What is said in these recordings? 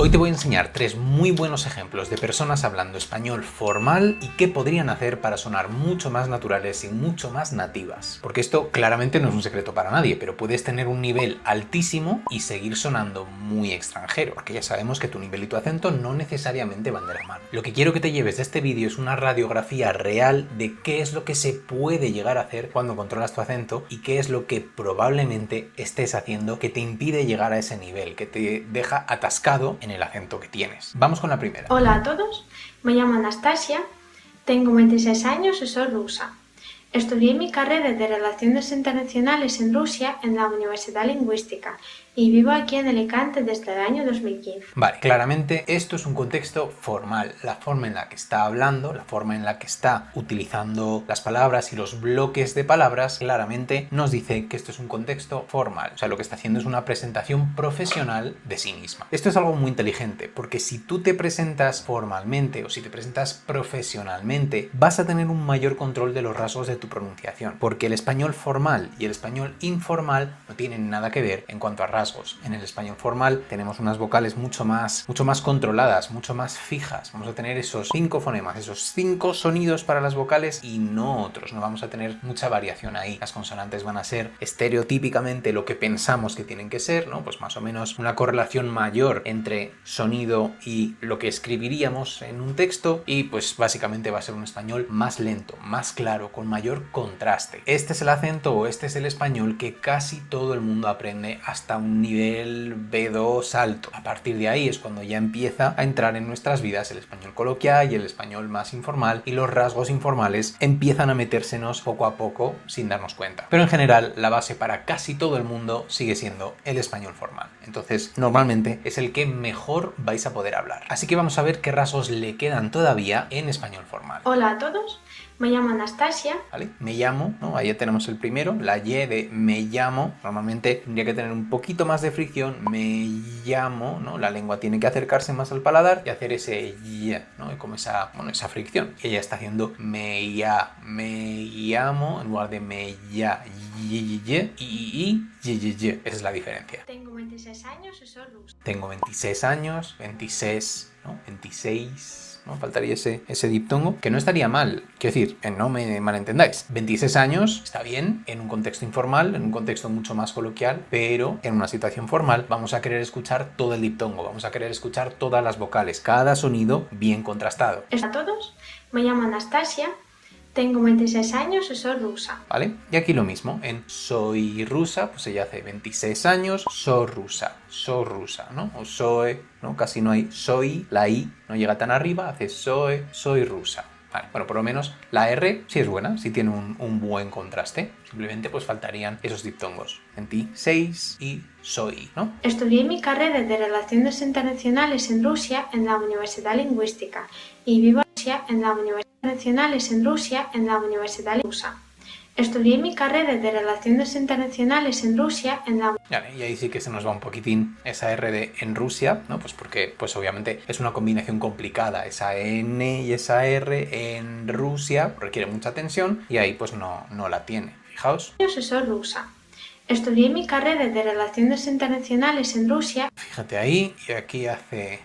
Hoy te voy a enseñar tres muy buenos ejemplos de personas hablando español formal y qué podrían hacer para sonar mucho más naturales y mucho más nativas. Porque esto claramente no es un secreto para nadie, pero puedes tener un nivel altísimo y seguir sonando muy extranjero, porque ya sabemos que tu nivel y tu acento no necesariamente van de la mano. Lo que quiero que te lleves de este vídeo es una radiografía real de qué es lo que se puede llegar a hacer cuando controlas tu acento y qué es lo que probablemente estés haciendo que te impide llegar a ese nivel, que te deja atascado en el acento que tienes. Vamos con la primera. Hola a todos, me llamo Anastasia, tengo 26 años y soy rusa. Estudié mi carrera de Relaciones Internacionales en Rusia en la Universidad Lingüística y vivo aquí en Alicante desde el año 2015. Vale, claramente esto es un contexto formal. La forma en la que está hablando, la forma en la que está utilizando las palabras y los bloques de palabras, claramente nos dice que esto es un contexto formal. O sea, lo que está haciendo es una presentación profesional de sí misma. Esto es algo muy inteligente, porque si tú te presentas formalmente o si te presentas profesionalmente, vas a tener un mayor control de los rasgos de tu pronunciación, porque el español formal y el español informal no tienen nada que ver en cuanto a rasgos. En el español formal tenemos unas vocales mucho más controladas, mucho más fijas. Vamos a tener esos 5 fonemas, esos 5 sonidos para las vocales y no otros. No vamos a tener mucha variación ahí. Las consonantes van a ser estereotípicamente lo que pensamos que tienen que ser, ¿no? Pues más o menos una correlación mayor entre sonido y lo que escribiríamos en un texto, y pues básicamente va a ser un español más lento, más claro, con mayor contraste. Este es el acento o este es el español que casi todo el mundo aprende hasta un nivel B2 alto. A partir de ahí es cuando ya empieza a entrar en nuestras vidas el español coloquial y el español más informal, y los rasgos informales empiezan a metérsenos poco a poco sin darnos cuenta. Pero en general la base para casi todo el mundo sigue siendo el español formal. Entonces normalmente es el que mejor vais a poder hablar. Así que vamos a ver qué rasgos le quedan todavía en español formal. Hola a todos, me llamo Anastasia. ¿Vale? Me llamo, ¿no? Ahí ya tenemos el primero, la Y de me llamo. Normalmente tendría que tener un poquito más de fricción. Me llamo, ¿no? La lengua tiene que acercarse más al paladar y hacer ese Y, ¿no? Y como esa fricción. Y ella está haciendo me llamo en lugar de me ya, y. Esa es la diferencia. Tengo 26 años y soy rusa. Tengo 26 años, 26, ¿no? 26... ¿no? Faltaría ese diptongo, que no estaría mal. Quiero decir, no me malentendáis. 26 años está bien en un contexto informal, en un contexto mucho más coloquial, pero en una situación formal vamos a querer escuchar todo el diptongo, vamos a querer escuchar todas las vocales, cada sonido bien contrastado. Hola a todos, me llamo Anastasia, tengo 26 años y soy rusa. ¿Vale? Y aquí lo mismo, en soy rusa, pues ella hace 26 años, soy rusa, ¿no? O soy, ¿no? Casi no hay soy, la I no llega tan arriba, hace soy rusa. Vale, bueno, por lo menos la R sí es buena, sí tiene un buen contraste. Simplemente pues faltarían esos diptongos. 26 y soy, ¿no? Estudié mi carrera de Relaciones Internacionales en Rusia en la Universidad Lingüística y vivo en la Universidad Internacionales en Rusia en la Universidad Rusa. Estudié mi carrera de Relaciones Internacionales en Rusia en la... Vale, y ahí sí que se nos va un poquitín esa R de en Rusia, ¿no? Pues porque pues obviamente es una combinación complicada. Esa N y esa R en Rusia requiere mucha tensión y ahí pues no la tiene. Fijaos. Yo soy rusa. Estudié mi carrera de Relaciones Internacionales en Rusia. Fíjate ahí, y aquí hace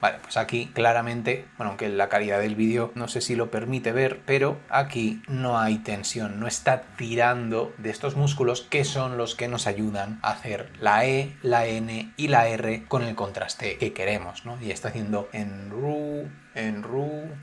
Vale, pues aquí claramente, bueno, aunque la calidad del vídeo no sé si lo permite ver, pero aquí no hay tensión, no está tirando de estos músculos que son los que nos ayudan a hacer la E, la N y la R con el contraste que queremos, ¿no? Y está haciendo en ru,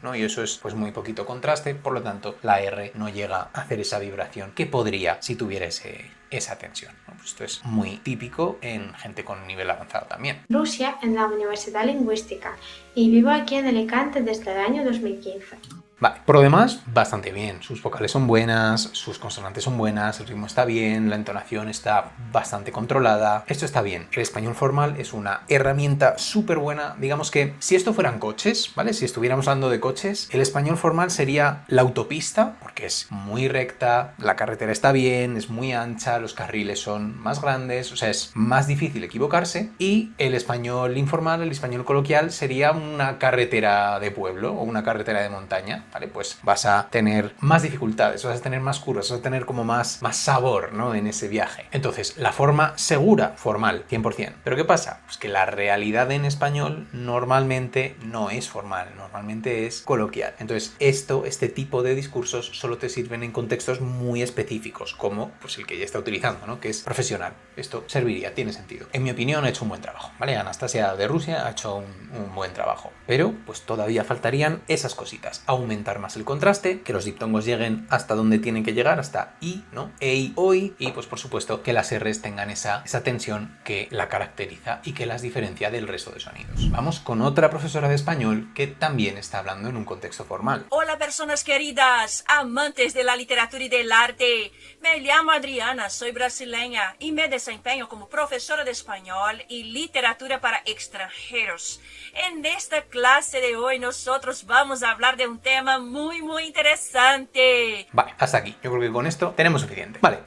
¿no? Y eso es pues muy poquito contraste, por lo tanto la R no llega a hacer esa vibración que podría si tuviera esa tensión, ¿no? Pues esto es muy típico en gente con nivel avanzado también. Rusia en la Universidad Lingüística y vivo aquí en Alicante desde el año 2015. Vale, por lo demás, bastante bien. Sus vocales son buenas, sus consonantes son buenas, el ritmo está bien, la entonación está bastante controlada. Esto está bien. El español formal es una herramienta súper buena. Digamos que si esto fueran coches, ¿vale? Si estuviéramos hablando de coches, el español formal sería la autopista, porque es muy recta, la carretera está bien, es muy ancha, los carriles son más grandes, o sea, es más difícil equivocarse. Y el español informal, el español coloquial, sería una carretera de pueblo o una carretera de montaña. ¿vale? Pues vas a tener más dificultades, vas a tener más curvas, vas a tener como más sabor, ¿no? En ese viaje. Entonces, la forma segura, formal, 100%. ¿Pero qué pasa? Pues que la realidad en español normalmente no es formal, normalmente es coloquial. Entonces, este tipo de discursos solo te sirven en contextos muy específicos, como pues el que ya está utilizando, ¿no? Que es profesional. Esto serviría, tiene sentido. En mi opinión, ha hecho un buen trabajo, ¿vale? Anastasia de Rusia ha hecho un buen trabajo. Pero, pues todavía faltarían esas cositas. Aumentar más el contraste, que los diptongos lleguen hasta donde tienen que llegar, hasta I, ¿no? Ei, oi, y pues por supuesto que las R's tengan esa tensión que la caracteriza y que las diferencia del resto de sonidos. Vamos con otra profesora de español que también está hablando en un contexto formal. Hola personas queridas, amantes de la literatura y del arte. Me llamo Adriana, soy brasileña y me desempeño como profesora de español y literatura para extranjeros. En esta clase de hoy nosotros vamos a hablar de un tema muy interesante. Vale, hasta aquí. Yo creo que con esto tenemos suficiente. Vale,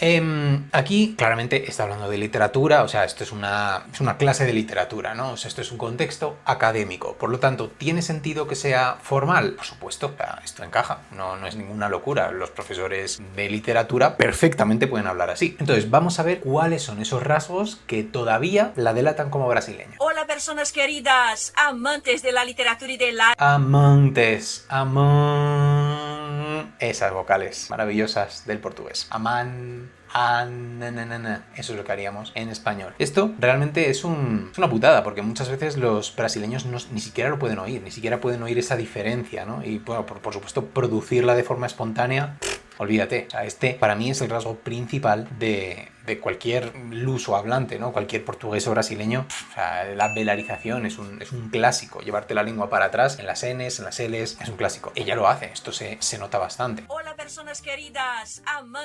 aquí claramente está hablando de literatura, o sea, esto es una clase de literatura, ¿no? O sea, esto es un contexto académico. Por lo tanto, ¿tiene sentido que sea formal? Por supuesto, o sea, esto encaja, no es ninguna locura. Los profesores de literatura perfectamente pueden hablar así. Entonces, vamos a ver cuáles son esos rasgos que todavía la delatan como brasileña. Hola personas queridas, amantes de la literatura y del arte. Amantes, esas vocales maravillosas del portugués. Aman, eso es lo que haríamos en español. Esto realmente es una putada, porque muchas veces los brasileños ni siquiera lo pueden oír, ni siquiera pueden oír esa diferencia, ¿no? Y bueno, por supuesto, producirla de forma espontánea, olvídate. O sea, este para mí es el rasgo principal de cualquier luso hablante, ¿no? Cualquier portugués o brasileño. O sea, la velarización es un clásico. Llevarte la lengua para atrás en las Ns, en las Ls, es un clásico. Ella lo hace, esto se nota bastante. Hola personas queridas,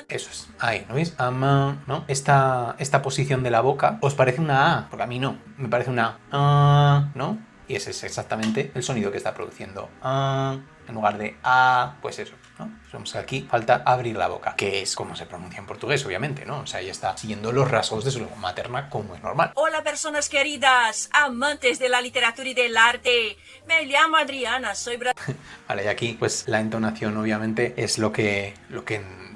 Eso es, ahí, ¿no veis? ¿No? Esta posición de la boca, ¿os parece una A? Porque a mí no, me parece una A, ¿no? Y ese es exactamente el sonido que está produciendo. En lugar de A, pues eso, ¿no? Vemos que aquí falta abrir la boca, que es como se pronuncia en portugués, obviamente, ¿no? O sea, ella está siguiendo los rasgos de su lengua materna como es normal. Hola personas queridas, amantes de la literatura y del arte. Me llamo Adriana, soy Vale, y aquí pues la entonación obviamente es lo que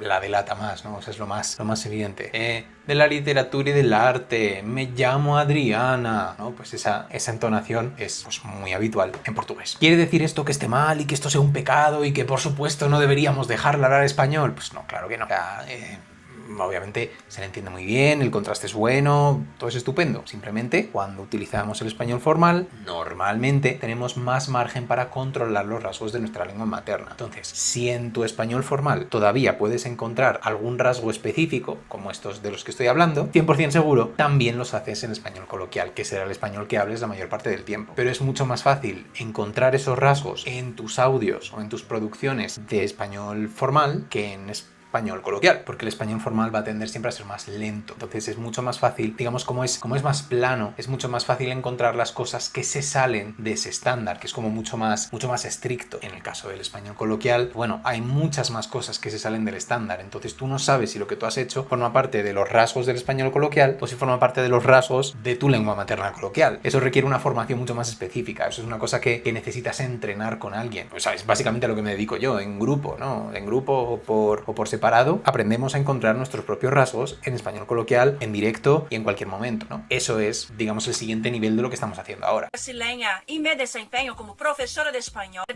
la delata más, ¿no? O sea, es lo más evidente. De la literatura y del arte, me llamo Adriana, ¿no? Pues esa entonación es pues muy habitual en portugués. ¿Quiere decir esto que esté mal y que esto sea un pecado y que por supuesto no deberíamos dejarla hablar español? Pues no, claro que no. O sea, obviamente se le entiende muy bien, el contraste es bueno, todo es estupendo. Simplemente, cuando utilizamos el español formal, normalmente tenemos más margen para controlar los rasgos de nuestra lengua materna. Entonces, si en tu español formal todavía puedes encontrar algún rasgo específico, como estos de los que estoy hablando, 100% seguro, también los haces en español coloquial, que será el español que hables la mayor parte del tiempo. Pero es mucho más fácil encontrar esos rasgos en tus audios o en tus producciones de español formal que en español coloquial, porque el español formal va a tender siempre a ser más lento. Entonces es mucho más fácil, digamos, como es más plano, es mucho más fácil encontrar las cosas que se salen de ese estándar, que es como mucho más estricto. En el caso del español coloquial, bueno, hay muchas más cosas que se salen del estándar. Entonces tú no sabes si lo que tú has hecho forma parte de los rasgos del español coloquial o si forma parte de los rasgos de tu lengua materna coloquial. Eso requiere una formación mucho más específica. Eso es una cosa que necesitas entrenar con alguien. O sea, es básicamente a lo que me dedico yo, en grupo, ¿no? En grupo o por separado. Aprendemos a encontrar nuestros propios rasgos en español coloquial, en directo y en cualquier momento, ¿no? Eso es, digamos, el siguiente nivel de lo que estamos haciendo ahora. Brasileña y me desempeño como profesora de español.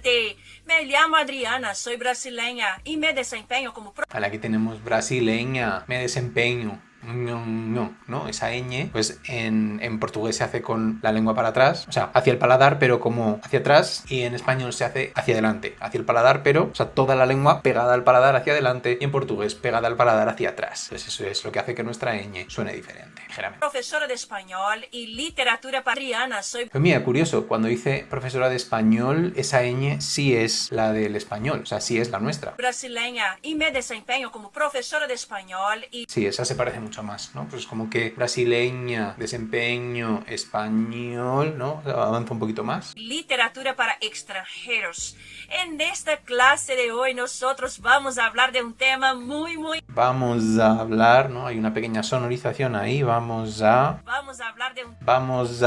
Me llamo Adriana, soy brasileña y me desempeño como Vale, aquí tenemos brasileña, me desempeño. No, esa ñ, pues en portugués se hace con la lengua para atrás, o sea, hacia el paladar, pero como hacia atrás, y en español se hace hacia adelante, hacia el paladar, pero, o sea, toda la lengua pegada al paladar hacia adelante, y en portugués pegada al paladar hacia atrás. Pues eso es lo que hace que nuestra ñ suene diferente, ligeramente. Profesora de español y literatura para Adriana, soy... Pues mira, curioso, cuando dice profesora de español, esa ñ sí es la del español, o sea, sí es la nuestra. Brasileña y me desempeño como profesora de español y... Sí, esa se parece mucho más, ¿no? Pues como que brasileña, desempeño, español, ¿no? Avanza un poquito más. Literatura para extranjeros. En esta clase de hoy nosotros vamos a hablar de un tema muy vamos a hablar, ¿no? Hay una pequeña sonorización ahí, Vamos a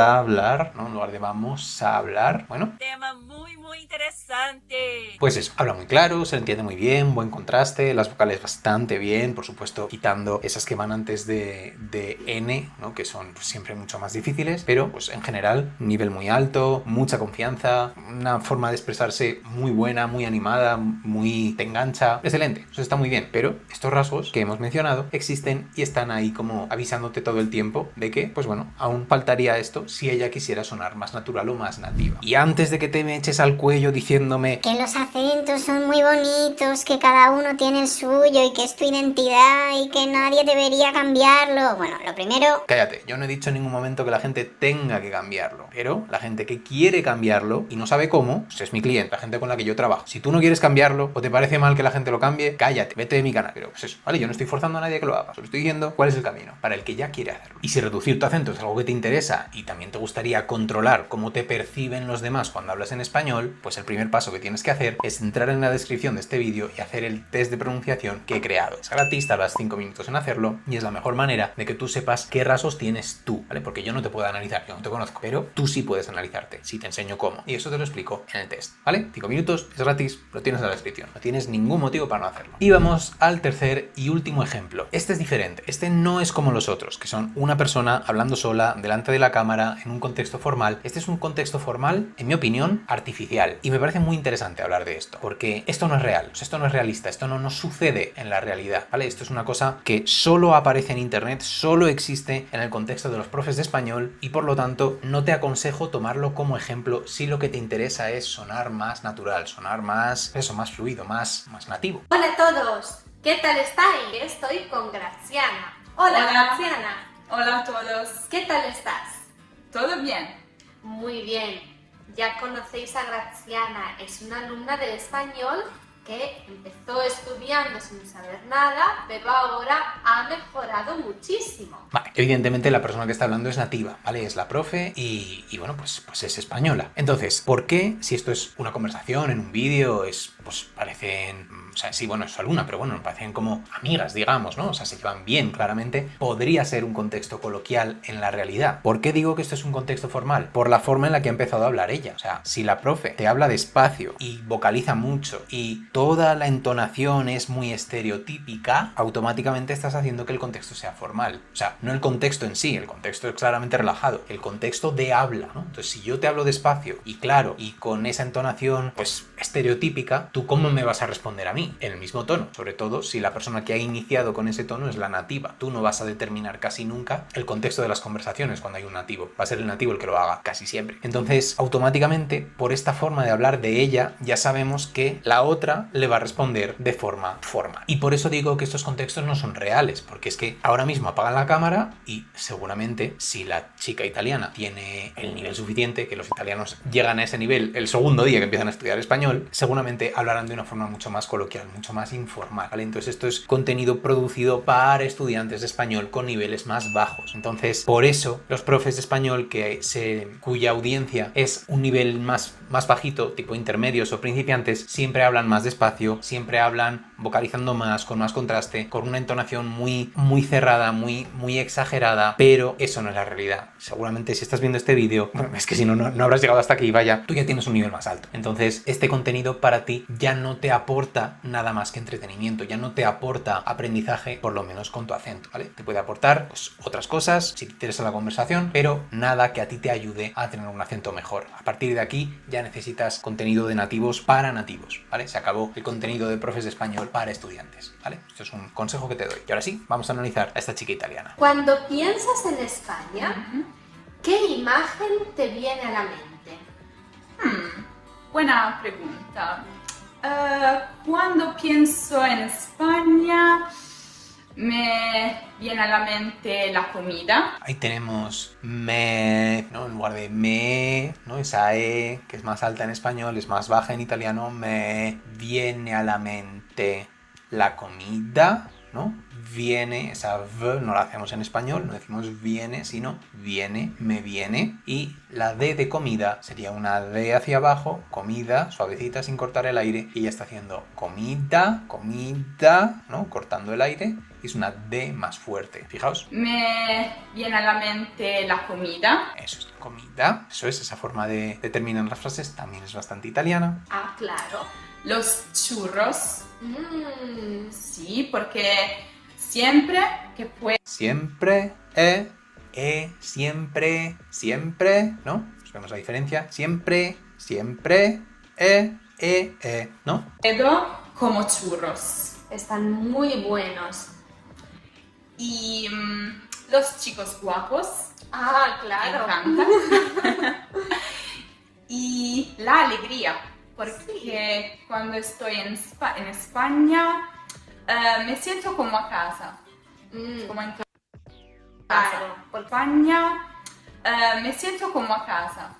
hablar, ¿no? En lugar de vamos a hablar, bueno. tema muy interesante. Pues eso, habla muy claro, se entiende muy bien, buen contraste, las vocales bastante bien, por supuesto, quitando esas que van antes de N, ¿no? Que son pues, siempre mucho más difíciles, pero pues en general, un nivel muy alto, mucha confianza, una forma de expresarse muy buena, muy animada, muy te engancha, excelente, eso está muy bien, pero estos rasgos que hemos mencionado existen y están ahí como avisándote todo el tiempo de que, pues bueno, aún faltaría esto si ella quisiera sonar más natural o más nativa. Y antes de que te me eches al cuello diciéndome que los acentos son muy bonitos, que cada uno tiene el suyo y que es tu identidad y que nadie debería cambiarlo. Bueno, lo primero... Cállate, yo no he dicho en ningún momento que la gente tenga que cambiarlo, pero la gente que quiere cambiarlo y no sabe cómo, pues es mi cliente, la gente con la que yo trabajo. Si tú no quieres cambiarlo o te parece mal que la gente lo cambie, cállate, vete de mi canal. Pero pues eso, ¿vale? Yo no estoy forzando a nadie a que lo haga, solo estoy diciendo cuál es el camino para el que ya quiere hacerlo. Y si reducir tu acento es algo que te interesa y también te gustaría controlar cómo te perciben los demás cuando hablas en español, pues el primer paso que tienes que hacer es entrar en la descripción de este vídeo y hacer el test de pronunciación que he creado. Es gratis, tardas 5 minutos en hacerlo y es la mejor manera de que tú sepas qué rasgos tienes tú, ¿vale? Porque yo no te puedo analizar, yo no te conozco, pero tú sí puedes analizarte si te enseño cómo. Y eso te lo explico en el test, ¿vale? 5 minutos, es gratis, lo tienes en la descripción. No tienes ningún motivo para no hacerlo. Y vamos al tercer y último ejemplo. Este es diferente. Este no es como los otros, que son una persona hablando sola delante de la cámara en un contexto formal. Este es un contexto formal, en mi opinión, artificial. Y me parece muy interesante hablar de esto, porque esto no es real, o sea, esto no es realista, esto no sucede en la realidad, ¿vale? Esto es una cosa que solo aparece en internet, solo existe en el contexto de los profes de español y por lo tanto no te aconsejo tomarlo como ejemplo si lo que te interesa es sonar más natural, sonar más, eso, más fluido, más nativo. Hola a todos, ¿qué tal estáis? Estoy con Graziana. Hola. Graziana. Hola a todos. ¿Qué tal estás? ¿Todo bien? Muy bien. Ya conocéis a Graziana, es una alumna de español que empezó estudiando sin saber nada, pero ahora ha mejorado muchísimo. Vale, evidentemente la persona que está hablando es nativa, ¿vale? Es la profe y bueno, pues es española. Entonces, ¿por qué, si esto es una conversación en un vídeo, pues parecen, o sea, sí, bueno, es su alumna, pero bueno, parecen como amigas, digamos, ¿no? O sea, se llevan bien, claramente. Podría ser un contexto coloquial en la realidad. ¿Por qué digo que esto es un contexto formal? Por la forma en la que ha empezado a hablar ella. O sea, si la profe te habla despacio y vocaliza mucho y toda la entonación es muy estereotípica, automáticamente estás haciendo que el contexto sea formal. O sea, no el contexto en sí, el contexto es claramente relajado, el contexto de habla, ¿no? Entonces, si yo te hablo despacio y claro, y con esa entonación, pues, estereotípica, ¿tú cómo me vas a responder a mí? En el mismo tono, sobre todo si la persona que ha iniciado con ese tono es la nativa. Tú no vas a determinar casi nunca el contexto de las conversaciones cuando hay un nativo. Va a ser el nativo el que lo haga, casi siempre. Entonces, automáticamente, por esta forma de hablar de ella, ya sabemos que la otra le va a responder de forma formal. Y por eso digo que estos contextos no son reales, porque es que ahora mismo apagan la cámara y seguramente si la chica italiana tiene el nivel suficiente, que los italianos llegan a ese nivel el segundo día que empiezan a estudiar español, seguramente hablarán de una forma mucho más coloquial, mucho más informal, ¿vale? Entonces esto es contenido producido para estudiantes de español con niveles más bajos. Entonces, por eso los profes de español cuya audiencia es un nivel más bajito, tipo intermedios o principiantes, siempre hablan más despacio, siempre hablan vocalizando más, con más contraste, con una entonación muy cerrada, muy exagerada, pero eso no es la realidad. Seguramente si estás viendo este vídeo, bueno, es que si no habrás llegado hasta aquí, vaya, tú ya tienes un nivel más alto. Entonces, este contenido para ti ya no te aporta nada más que entretenimiento, ya no te aporta aprendizaje, por lo menos con tu acento, ¿vale? Te puede aportar, pues, otras cosas, si te interesa la conversación, pero nada que a ti te ayude a tener un acento mejor. A partir de aquí, ya necesitas contenido de nativos para nativos, ¿vale? Se acabó el contenido de profes de español para estudiantes, ¿vale? Esto es un consejo que te doy. Y ahora sí, vamos a analizar a esta chica italiana. Cuando piensas en España, ¿qué imagen te viene a la mente? Buena pregunta. Cuando pienso en España, me viene a la mente la comida. Ahí tenemos me, ¿no? En lugar de me, ¿no? Esa E, que es más alta en español, es más baja en italiano. Me viene a la mente la comida. ¿no? Viene, esa V no la hacemos en español, no decimos viene, sino viene, me viene. Y la D de comida sería una D hacia abajo, comida, suavecita, sin cortar el aire. Y ella está haciendo comida, comida, ¿no? Cortando el aire. Y es una D más fuerte. Fijaos. Me viene a la mente la comida. Eso es comida. Eso es, esa forma de terminar las frases también es bastante italiana. Ah, claro. Los churros. Sí, porque siempre que puedo. Siempre, siempre, siempre, ¿no? Pues vemos la diferencia. Siempre, siempre, ¿no? Puedo como churros. Están muy buenos. Y los chicos guapos. Ah, Me claro. encanta. Y la alegría, porque cuando estoy en España me siento como a casa, como en casa. Claro, Por España me siento como a casa,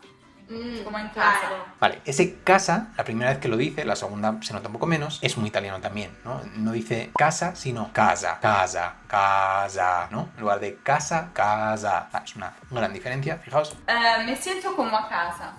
como en casa. claro. Vale, ese casa, la primera vez que lo dice, la segunda se nota un poco menos, es muy italiano también, ¿no? No dice casa, sino casa, casa, casa, ¿no? En lugar de casa, casa. Es una gran diferencia, fijaos. Me siento como a casa,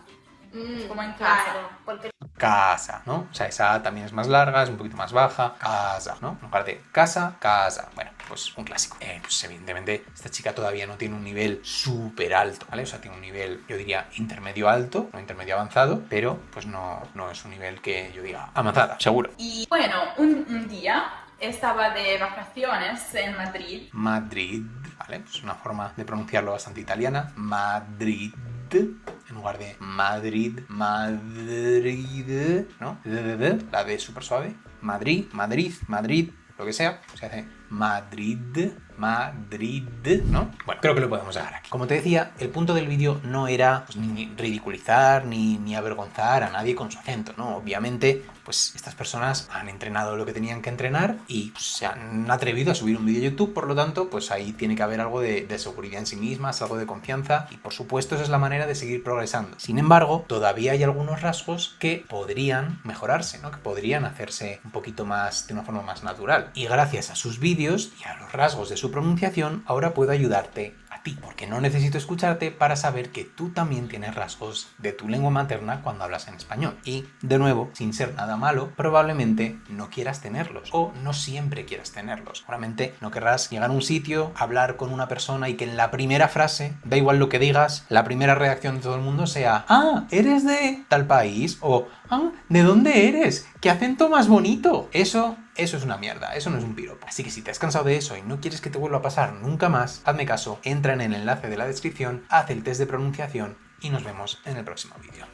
como en casa. Claro, porque Casa, ¿no? O sea, esa A también es más larga, es un poquito más baja. Casa, ¿no? En lugar de casa, casa. Bueno, pues un clásico. Pues evidentemente esta chica todavía no tiene un nivel súper alto, ¿vale? O sea, tiene un nivel, yo diría, intermedio alto, no intermedio avanzado, pero pues no es un nivel que yo diga avanzada, seguro. Y bueno, un día estaba de vacaciones en Madrid. Madrid, ¿vale? Pues una forma de pronunciarlo bastante italiana. Madrid. En lugar de Madrid, Madrid, ¿no? La D súper suave. Madrid, Madrid, Madrid, lo que sea. Se hace Madrid, Madrid, ¿no? Bueno, creo que lo podemos dejar aquí. Como te decía, el punto del vídeo no era pues, ni ridiculizar ni avergonzar a nadie con su acento, ¿no? Obviamente, pues estas personas han entrenado lo que tenían que entrenar y pues, se han atrevido a subir un vídeo a YouTube, por lo tanto, pues ahí tiene que haber algo de seguridad en sí mismas, algo de confianza y por supuesto esa es la manera de seguir progresando. Sin embargo, todavía hay algunos rasgos que podrían mejorarse, ¿no? Que podrían hacerse un poquito más, de una forma más natural. Y gracias a sus vídeos y a los rasgos de su pronunciación, ahora puedo ayudarte a ti, porque no necesito escucharte para saber que tú también tienes rasgos de tu lengua materna cuando hablas en español. Y, de nuevo, sin ser nada malo, probablemente no quieras tenerlos o no siempre quieras tenerlos. Seguramente no querrás llegar a un sitio, hablar con una persona y que en la primera frase, da igual lo que digas, la primera reacción de todo el mundo sea «Ah, ¿eres de tal país?» o «Ah, ¿de dónde eres? ¡Qué acento más bonito!». Eso es una mierda, eso no es un piropo. Así que si te has cansado de eso y no quieres que te vuelva a pasar nunca más, hazme caso, entra en el enlace de la descripción, haz el test de pronunciación y nos vemos en el próximo vídeo.